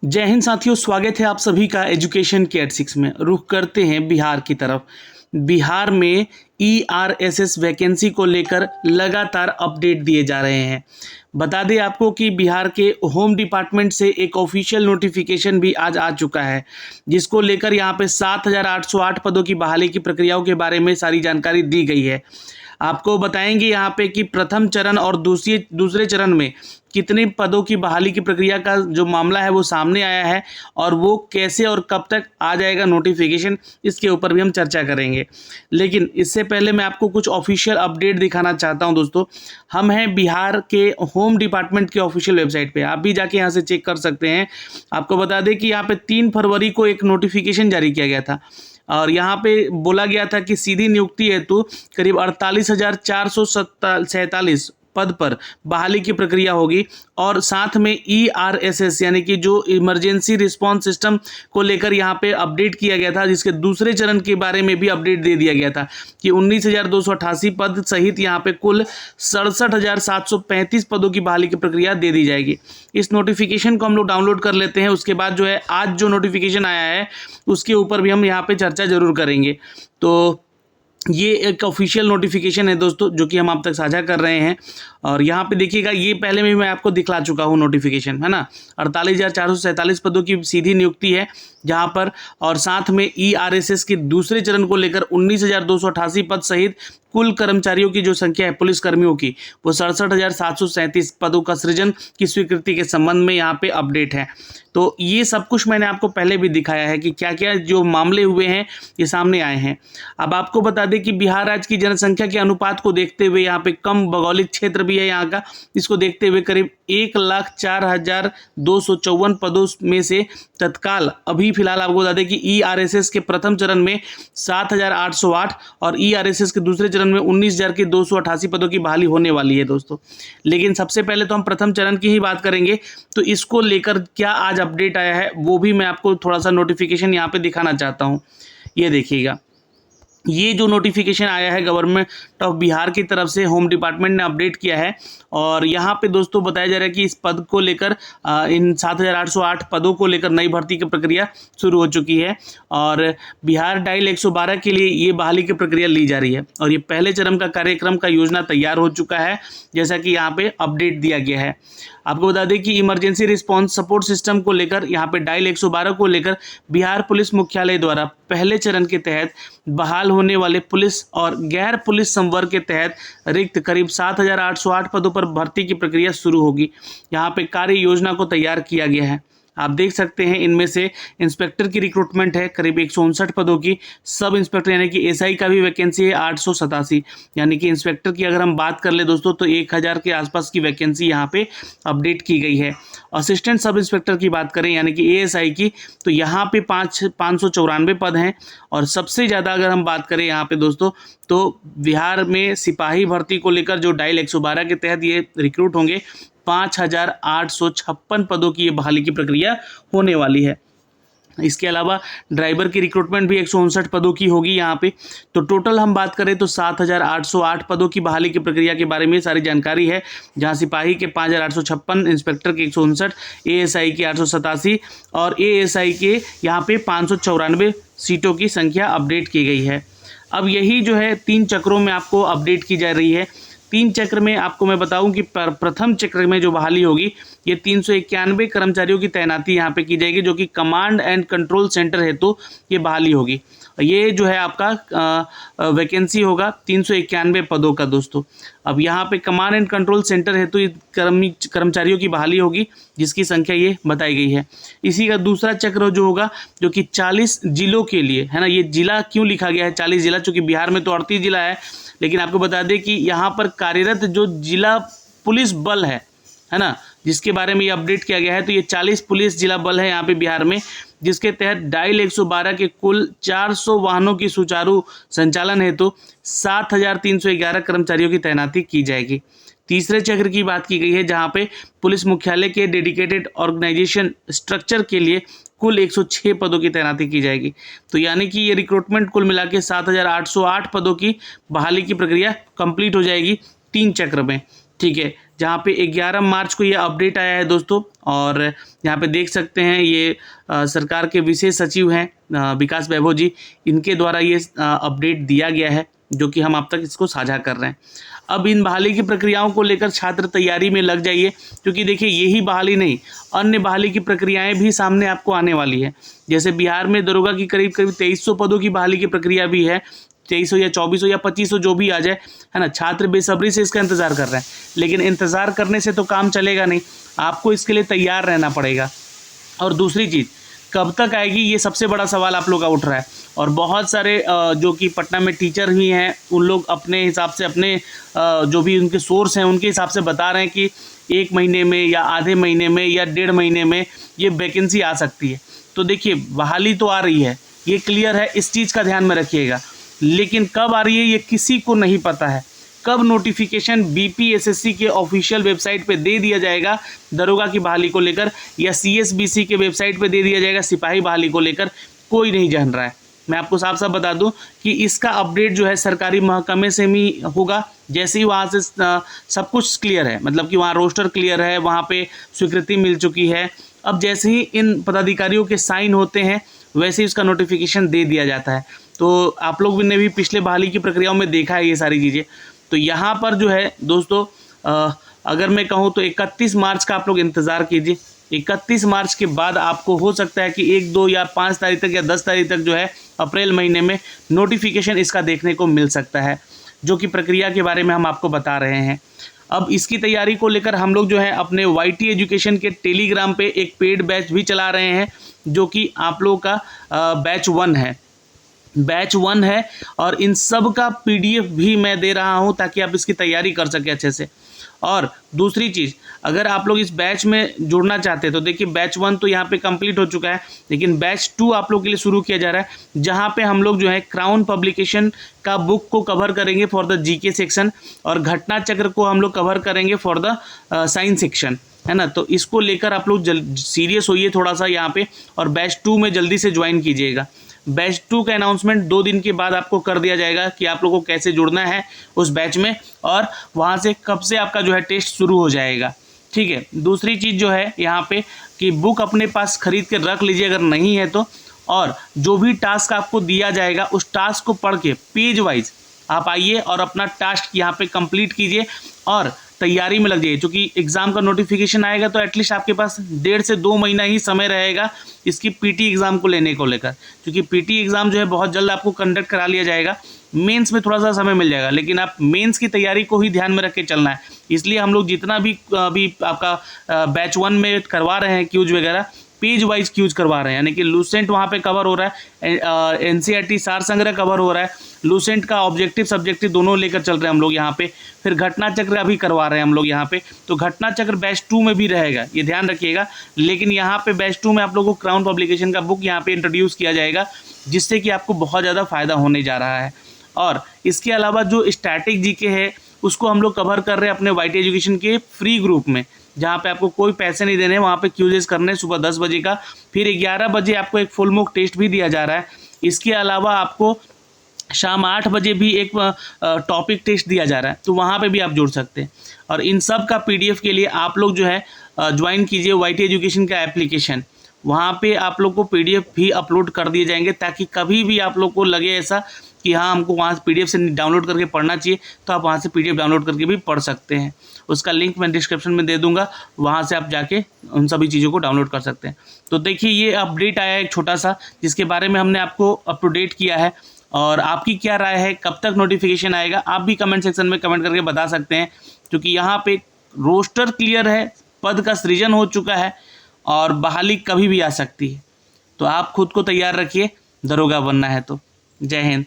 जय हिंद साथियों, स्वागत है आप सभी का एजुकेशन के 86 में। रुख करते हैं बिहार की तरफ। बिहार में ERSS वैकेंसी को लेकर लगातार अपडेट दिए जा रहे हैं। बता दें आपको कि बिहार के होम डिपार्टमेंट से एक ऑफिशियल नोटिफिकेशन भी आज आ चुका है, जिसको लेकर यहाँ पे 7,808 पदों की बहाली की प्रक्रियाओं के बारे में सारी जानकारी दी गई है। आपको बताएंगे यहाँ पे कि प्रथम चरण और दूसरे चरण में कितने पदों की बहाली की प्रक्रिया का जो मामला है वो सामने आया है और वो कैसे और कब तक आ जाएगा नोटिफिकेशन, इसके ऊपर भी हम चर्चा करेंगे। लेकिन इससे पहले मैं आपको कुछ ऑफिशियल अपडेट दिखाना चाहता हूं दोस्तों। हम हैं बिहार के होम डिपार्टमेंट के ऑफिशियल वेबसाइट पे, आप भी जाके यहाँ से चेक कर सकते हैं। आपको बता दें कि यहाँ पे 3 फरवरी को एक नोटिफिकेशन जारी किया गया था और यहाँ पे बोला गया था कि सीधी नियुक्ति हेतु करीब 48,447 पद पर बहाली की प्रक्रिया होगी और साथ में ERSS यानी कि जो इमरजेंसी रिस्पांस सिस्टम को लेकर यहाँ पे अपडेट किया गया था, जिसके दूसरे चरण के बारे में भी अपडेट दे दिया गया था कि 19,288 पद सहित यहाँ पे कुल 67,735 पदों की बहाली की प्रक्रिया दे दी जाएगी। इस नोटिफिकेशन को हम लोग डाउनलोड कर लेते हैं। उसके बाद जो है आज जो नोटिफिकेशन आया है उसके ऊपर भी हम यहाँ पे चर्चा जरूर करेंगे। तो ये एक ऑफिशियल नोटिफिकेशन है दोस्तों, जो कि हम आप तक साझा कर रहे हैं। और यहाँ पे देखिएगा, ये पहले में मैं आपको दिखला चुका हूँ नोटिफिकेशन, है ना। 48,447 पदों की सीधी नियुक्ति है जहाँ पर, और साथ में ERSS के दूसरे चरण को लेकर 19,288 पद सहित कुल कर्मचारियों की जो संख्या है पुलिस कर्मियों की, वो 67,737 पदों का सृजन की स्वीकृति के संबंध में यहाँ पे अपडेट है। तो ये सब कुछ मैंने आपको पहले भी दिखाया है कि क्या क्या जो मामले हुए हैं ये सामने आए हैं। अब आपको बता दें कि बिहार राज्य की जनसंख्या के अनुपात को देखते हुए यहाँ पे कम भौगोलिक क्षेत्र भी है यहाँ का, इसको देखते हुए करीब 1,04,254 पदों में से तत्काल अभी फिलहाल आपको बता दें कि ERSS के प्रथम चरण में 7,808 और ERSS के दूसरे चरण में 19,288 पदों की बहाली होने वाली है दोस्तों। लेकिन सबसे पहले तो हम प्रथम चरण की ही बात करेंगे। तो इसको लेकर क्या आज अपडेट आया है वो भी मैं आपको थोड़ा सा नोटिफिकेशन यहाँ पे दिखाना चाहता हूँ। ये देखिएगा, ये जो नोटिफिकेशन आया है गवर्नमेंट ऑफ बिहार की तरफ से, होम डिपार्टमेंट ने अपडेट किया है। और यहाँ पे दोस्तों बताया जा रहा है कि इस पद को लेकर इन 7,808 पदों को लेकर नई भर्ती की प्रक्रिया शुरू हो चुकी है और बिहार डायल 112 के लिए ये बहाली की प्रक्रिया ली जा रही है। और ये पहले चरण का कार्यक्रम का योजना तैयार हो चुका है, जैसा कि यहाँ पे अपडेट दिया गया है। आपको बता दें कि इमरजेंसी रिस्पांस सपोर्ट सिस्टम को लेकर यहाँ पे डायल 112 को लेकर बिहार पुलिस मुख्यालय द्वारा पहले चरण के तहत बहाल होने वाले पुलिस और गैर पुलिस संवर्ग के तहत रिक्त करीब 7,808 पदों पर भर्ती की प्रक्रिया शुरू होगी। यहाँ पे कार्य योजना को तैयार किया गया है। आप देख सकते हैं इनमें से इंस्पेक्टर की रिक्रूटमेंट है करीब 159 पदों की, सब इंस्पेक्टर यानी कि SI का भी वैकेंसी है 887, यानी कि इंस्पेक्टर की अगर हम बात कर ले दोस्तों तो 1,000 के आसपास की वैकेंसी यहाँ पे अपडेट की गई है। असिस्टेंट सब इंस्पेक्टर की बात करें यानी कि ASI की, तो यहाँ पे 594 पद हैं। और सबसे ज़्यादा अगर हम बात करें यहाँ पे दोस्तों तो बिहार में सिपाही भर्ती को लेकर जो डायल 112 के तहत ये रिक्रूट होंगे, 5,856 पदों की ये बहाली की प्रक्रिया होने वाली है। इसके अलावा ड्राइवर की रिक्रूटमेंट भी 159 पदों की होगी यहाँ पे। तो टोटल हम बात करें तो 7,808 पदों की बहाली की प्रक्रिया के बारे में सारी जानकारी है, जहाँ सिपाही के 5,856, इंस्पेक्टर के 159, ASI के 887 और ASI के यहाँ पे 594 सीटों की संख्या अपडेट की गई है। अब यही जो है 3 चक्रों में आपको अपडेट की जा रही है। 3 चक्र में आपको मैं बताऊं कि प्रथम चक्र में जो बहाली होगी ये 391 कर्मचारियों की तैनाती यहाँ पे की जाएगी, जो कि कमांड एंड कंट्रोल सेंटर हेतु ये बहाली होगी। ये जो है आपका वैकेंसी होगा 391 पदों का दोस्तों। अब यहाँ पे कमांड एंड कंट्रोल सेंटर हेतु कर्मचारियों की बहाली होगी, जिसकी संख्या ये बताई गई है। इसी का दूसरा चक्र जो होगा, जो कि 40 जिलों के लिए है ना। ये जिला क्यों लिखा गया है 40 जिला, चूँकि बिहार में तो 38 जिला है, लेकिन आपको बता दें कि यहाँ पर कार्यरत जो जिला पुलिस बल है ना, जिसके बारे में ये अपडेट किया गया है, तो ये 40 पुलिस जिला बल है यहाँ पे बिहार में, जिसके तहत डायल 112 के कुल 400 वाहनों की सुचारू संचालन हेतु 7,311 कर्मचारियों की तैनाती की जाएगी। तीसरे चक्र की बात की गई है, जहाँ पे पुलिस मुख्यालय के डेडिकेटेड ऑर्गेनाइजेशन स्ट्रक्चर के लिए कुल 106 पदों की तैनाती की जाएगी। तो यानी कि ये रिक्रूटमेंट कुल मिला के 7,808 पदों की बहाली की प्रक्रिया कंप्लीट हो जाएगी 3 चक्र में। ठीक है, जहाँ पे 11 मार्च को ये अपडेट आया है दोस्तों। और यहाँ पे देख सकते हैं ये सरकार के विशेष सचिव हैं विकास वैभव जी, इनके द्वारा ये अपडेट दिया गया है, जो कि हम आप तक इसको साझा कर रहे हैं। अब इन बहाली की प्रक्रियाओं को लेकर छात्र तैयारी में लग जाइए, क्योंकि देखिए यही बहाली नहीं, अन्य बहाली की प्रक्रियाएं भी सामने आपको आने वाली है। जैसे बिहार में दरोगा की करीब 2300 पदों की बहाली की प्रक्रिया भी है, 2300 या 2400 या 2500 जो भी आ जाए, है ना। छात्र बेसब्री से इसका इंतज़ार कर रहे हैं, लेकिन इंतज़ार करने से तो काम चलेगा नहीं, आपको इसके लिए तैयार रहना पड़ेगा। और दूसरी चीज़, कब तक आएगी, ये सबसे बड़ा सवाल आप लोग का उठ रहा है। और बहुत सारे जो कि पटना में टीचर ही हैं, उन लोग अपने हिसाब से, अपने जो भी उनके सोर्स हैं उनके हिसाब से बता रहे हैं कि 1 महीने में या आधे महीने में या 1.5 महीने में ये वैकेंसी आ सकती है। तो देखिए बहाली तो आ रही है, ये क्लियर है, इस चीज़ का ध्यान में रखिएगा, लेकिन कब आ रही है ये किसी को नहीं पता है। कब नोटिफिकेशन बीपीएसएससी के ऑफिशियल वेबसाइट पे दे दिया जाएगा दरोगा की बहाली को लेकर, या सीएसबीसी के वेबसाइट पे दे दिया जाएगा सिपाही बहाली को लेकर, कोई नहीं जान रहा है। मैं आपको साफ साफ बता दूं कि इसका अपडेट जो है सरकारी महकमे से ही होगा। जैसे ही वहाँ से सब कुछ क्लियर है, मतलब कि वहाँ रोस्टर क्लियर है, वहाँ पे स्वीकृति मिल चुकी है, अब जैसे ही इन पदाधिकारियों के साइन होते हैं वैसे ही उसका नोटिफिकेशन दे दिया जाता है। तो आप लोग ने भी पिछले बहाली की प्रक्रियाओं में देखा है ये सारी चीज़ें। तो यहाँ पर जो है दोस्तों, अगर मैं कहूँ तो 31 मार्च का आप लोग इंतज़ार कीजिए। 31 मार्च के बाद आपको हो सकता है कि 1, 2 या 5 तारीख तक या 10 तारीख तक जो है अप्रैल महीने में नोटिफिकेशन इसका देखने को मिल सकता है, जो कि प्रक्रिया के बारे में हम आपको बता रहे हैं। अब इसकी तैयारी को लेकर हम लोग जो है अपने YT एजुकेशन के टेलीग्राम पे एक पेड बैच भी चला रहे हैं, जो कि आप लोगों का बैच 1 है। और इन सब का PDF भी मैं दे रहा हूं ताकि आप इसकी तैयारी कर सकें अच्छे से। और दूसरी चीज़, अगर आप लोग इस बैच में जुड़ना चाहते हैं तो देखिए बैच 1 तो यहाँ पे कंप्लीट हो चुका है, लेकिन बैच 2 आप लोग के लिए शुरू किया जा रहा है, जहाँ पे हम लोग जो है क्राउन पब्लिकेशन का बुक को कवर करेंगे फॉर द GK सेक्शन, और घटना चक्र को हम लोग कवर करेंगे फॉर द साइंस सेक्शन, है ना। तो इसको लेकर आप लोग सीरियस होइए थोड़ा सा यहाँ पे, और बैच 2 में जल्दी से ज्वाइन कीजिएगा। बैच 2 का अनाउंसमेंट 2 दिन के बाद आपको कर दिया जाएगा कि आप लोगों को कैसे जुड़ना है उस बैच में, और वहाँ से कब से आपका जो है टेस्ट शुरू हो जाएगा। ठीक है। दूसरी चीज़ जो है यहाँ पे कि बुक अपने पास खरीद के रख लीजिए अगर नहीं है तो, और जो भी टास्क आपको दिया जाएगा उस टास्क को पढ़ के पेज वाइज आप आइए और अपना टास्क यहाँ पे कंप्लीट कीजिए और तैयारी में लग जाइए। क्योंकि एग्ज़ाम का नोटिफिकेशन आएगा तो एटलीस्ट आपके पास 1.5 से 2 महीना ही समय रहेगा इसकी PT एग्ज़ाम को लेने को लेकर, क्योंकि PT एग्ज़ाम जो है बहुत जल्द आपको कंडक्ट करा लिया जाएगा। मेंस में थोड़ा सा समय मिल जाएगा, लेकिन आप मेंस की तैयारी को ही ध्यान में रख के चलना है। इसलिए हम लोग जितना भी अभी आपका बैच 1 में करवा रहे हैं क्यूज वगैरह, पेज वाइज क्यूज करवा रहे हैं, यानी कि लूसेंट वहाँ पे कवर हो रहा है, NCERT सार संग्रह कवर हो रहा है, लूसेंट का ऑब्जेक्टिव सब्जेक्टिव दोनों लेकर चल रहे हैं हम लोग यहाँ पे, फिर घटना चक्र अभी करवा रहे हैं हम लोग यहाँ पे। तो घटना चक्र बैच 2 में भी रहेगा, ये ध्यान रखिएगा। लेकिन यहाँ पे बैच 2 में आप लोगों को क्राउन पब्लिकेशन का बुक यहाँ पे इंट्रोड्यूस किया जाएगा, जिससे कि आपको बहुत ज़्यादा फायदा होने जा रहा है। और इसके अलावा जो स्टैटिक GK है उसको हम लोग कवर कर रहे हैं अपने YT एजुकेशन के फ्री ग्रुप में, जहाँ पे आपको कोई पैसे नहीं देने, वहाँ पे क्यूजेस करने सुबह 10 बजे का, फिर 11 बजे आपको एक फुल मॉक टेस्ट भी दिया जा रहा है। इसके अलावा आपको शाम 8 बजे भी एक टॉपिक टेस्ट दिया जा रहा है, तो वहाँ पे भी आप जुड़ सकते हैं। और इन सब का PDF के लिए आप लोग जो है ज्वाइन कीजिए YT एजुकेशन का एप्लीकेशन, वहाँ पे आप लोग को PDF भी अपलोड कर दिए जाएंगे, ताकि कभी भी आप लोग को लगे ऐसा कि हाँ हमको वहाँ से PDF से डाउनलोड करके पढ़ना चाहिए, तो आप वहाँ से PDF डाउनलोड करके भी पढ़ सकते हैं। उसका लिंक मैं डिस्क्रिप्शन में दे दूंगा, वहाँ से आप जाके उन सभी चीज़ों को डाउनलोड कर सकते हैं। तो देखिए ये अपडेट आया है एक छोटा सा, जिसके बारे में हमने आपको अप टू डेट किया है। और आपकी क्या राय है, कब तक नोटिफिकेशन आएगा, आप भी कमेंट सेक्शन में कमेंट करके बता सकते हैं। क्योंकि यहाँ पे रोस्टर क्लियर है, पद का सृजन हो चुका है, और बहाली कभी भी आ सकती है। तो आप खुद को तैयार रखिए, दरोगा बनना है तो। जय हिंद।